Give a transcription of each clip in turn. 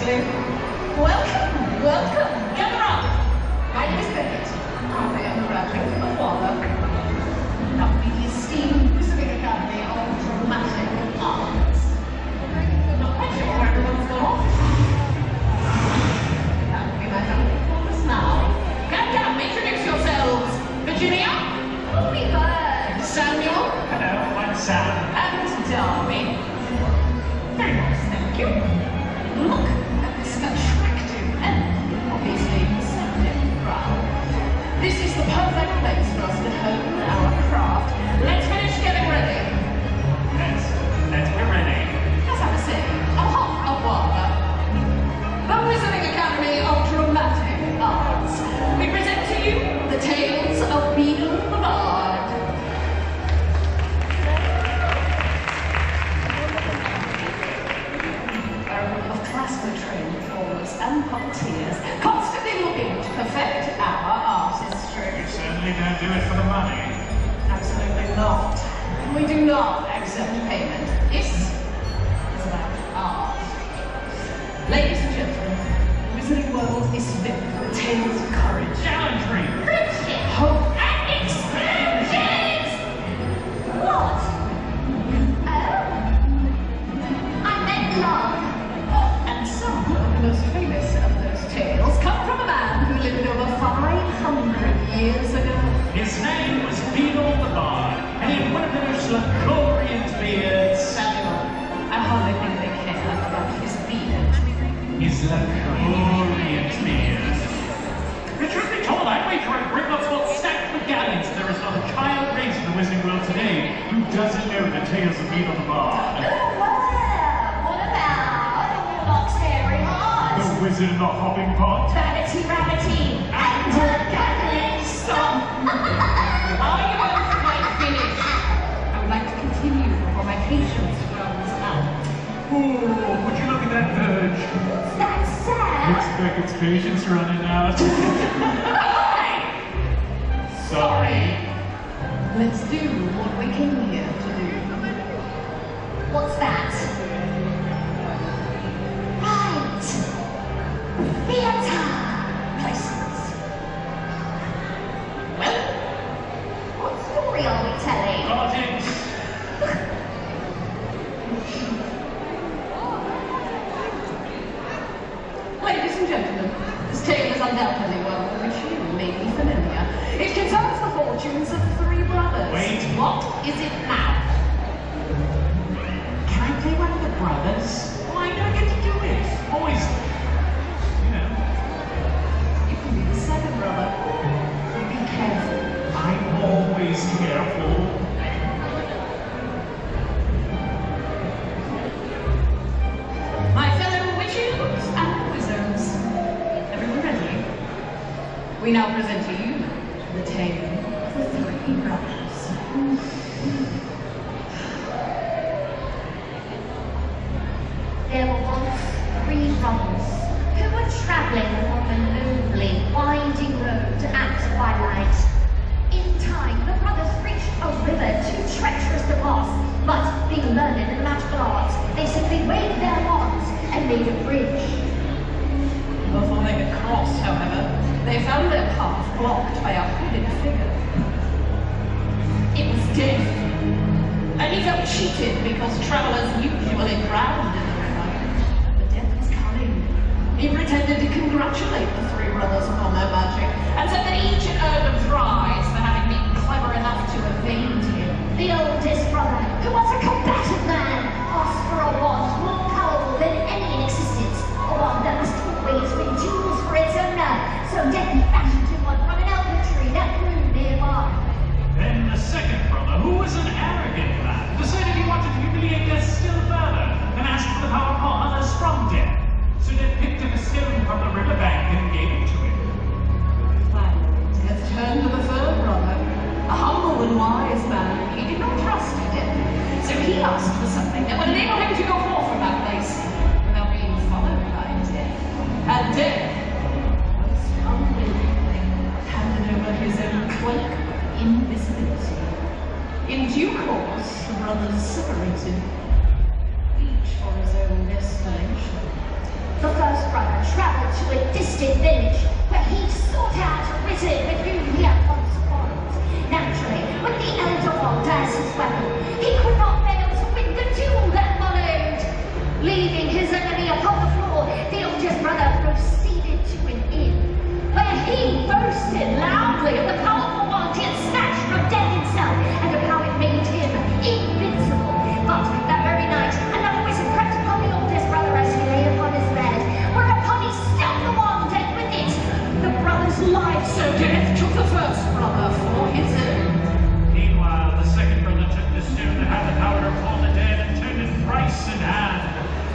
nicely. Welcome, welcome. Gather up. My name is Beckett. I am graduate from the father. Now we esteemed Pacific Academy of Dramatic Arts. Not quite sure where everyone's gone. That will be my family performance now. Come, introduce yourselves. Virginia? Oh, we heard. Samuel? Hello, I'm Sam. And Darby. Very nice, thank you. Look at this attractive and obviously receptive crowd. This is the perfect place for us to hone our craft. Let's finish getting ready. Let's be ready. As I was saying, a hot of water. The Wizarding Academy of Dramatic Arts. We present to you the tales of Beedle the Bard. Classically trained performers and puppeteers, constantly looking to perfect our artistry. You certainly don't do it for the money. Absolutely not. We do not accept payment. This is about art. Ladies and gentlemen, the Wizarding world is filled with tales of courage, Gallantry, friendship, hope, and explosions! What? I meant love. And some of the most famous of those tales come from a man who lived over 500 years ago. His name was Beedle the Bard, and he had one of those luxuriant beards. Samuel, I hardly think they care about his beard. His luxuriant beard. The truth be told, I wager I bring up what stacked with galleons there is not a child raised in the Wizarding world today who doesn't know the tales of Beedle the Bard. The wizard in the hopping pot. Vanity, rabbity, and a gathering storm. Are you both quite finished? I would like to continue before my patience runs out. Ooh, would you look at that verge? That's sad. Looks like its patience running out. Sorry. Let's do what we came here to do. What's that? Theater places. Well, what story are we telling? Politics. Ladies and gentlemen, this tale is undoubtedly one with which you may be familiar. It concerns the fortunes of three brothers. Wait. What is it now? Can I play one of the brothers? Why do I get to do it? Always. Second brother, be careful. I'm always careful. My fellow witches and wizards, everyone ready? We now present to you the tale of the three brothers. There were once three brothers who were travelling along an lonely, winding road at twilight. In time, the brothers reached a river too treacherous to pass, but being learned in magical arts, they simply waved their wands and made a bridge. Before they could cross, however, they found their path blocked by a hooded figure. It was death, and he felt cheated because travellers usually drowned in the river. But death was coming. He pretended to congratulate the three brothers upon their magic, and said that each had earned a prize for having been clever enough to evade him. The oldest brother, who was a combative man, asked for a wand more powerful than any in existence, a wand that must always bring jewels for its owner, so Death fashioned him one from an elder tree that grew nearby. Then the second brother, who was an arrogant man, decided he wanted to humiliate Death still further and asked for the power of others from Death. So Death picked up a stone from the riverbank and gave it to him. Finally, Death turned to the third brother, a humble and wise man. He did not trust Death, so he asked for something that would enable him to go forth from that place without being followed by Death. And Death was unwillingly handed over his own cloak of invisibility. In due course, the brothers separated, each for his own destination. The first brother traveled to a distant village where he sought out a wizard with whom he had once quarreled. Naturally, with the elder one as his weapon, he could not fail to win the duel that followed. Leaving his enemy upon the floor, the oldest brother proceeded to an inn, where he boasted loudly of the powerful wand he had snatched from death himself, and of how it made him invincible. But that very night, another wizard crept upon the oldest brother as he lay upon his bed, whereupon he stepped the wand, and with it, the brother's life. So death took the first brother for his own. Meanwhile, the second brother took the stone that had the power to call the dead and turned it thrice in hand.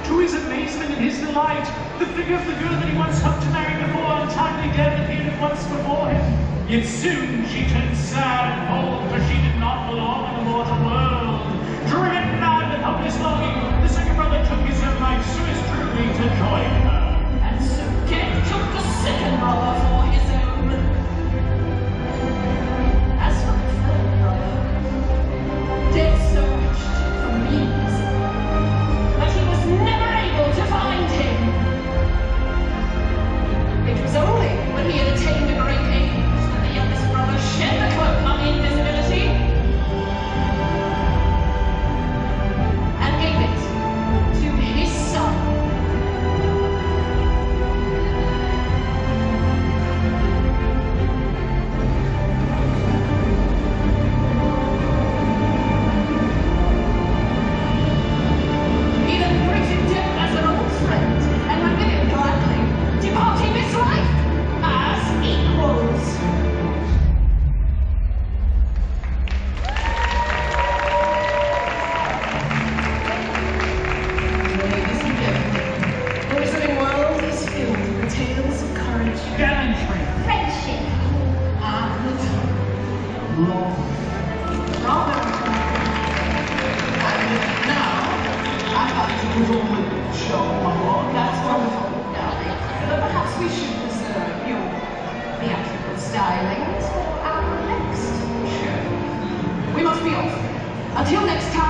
To his amazement and his delight, the figure of the girl that he once hoped to marry before untimely death appeared at once before him. Yet soon she turned sad and cold, for she did not belong in the mortal world. Driven mad with hopeless longing, the second brother took his own life so as truly to join her. And so death took the second brother for his own. As for the third brother, death so wished for means, but he was never able to find him. It was only when he had attained a great age that the youngest brother shed the cloak of invisibility and gave it to his son. He then greeted death as an old friend, and went with him gladly, departing this life as equals. Ladies and gentlemen, the Wizarding World is filled with tales of courage, Gallantry. Friendship. and love. Rather. And now, I'd like to put on the show my work. That's wonderful, darling. But perhaps we should preserve your theatrical stylings for our next show. We must be off. Until next time.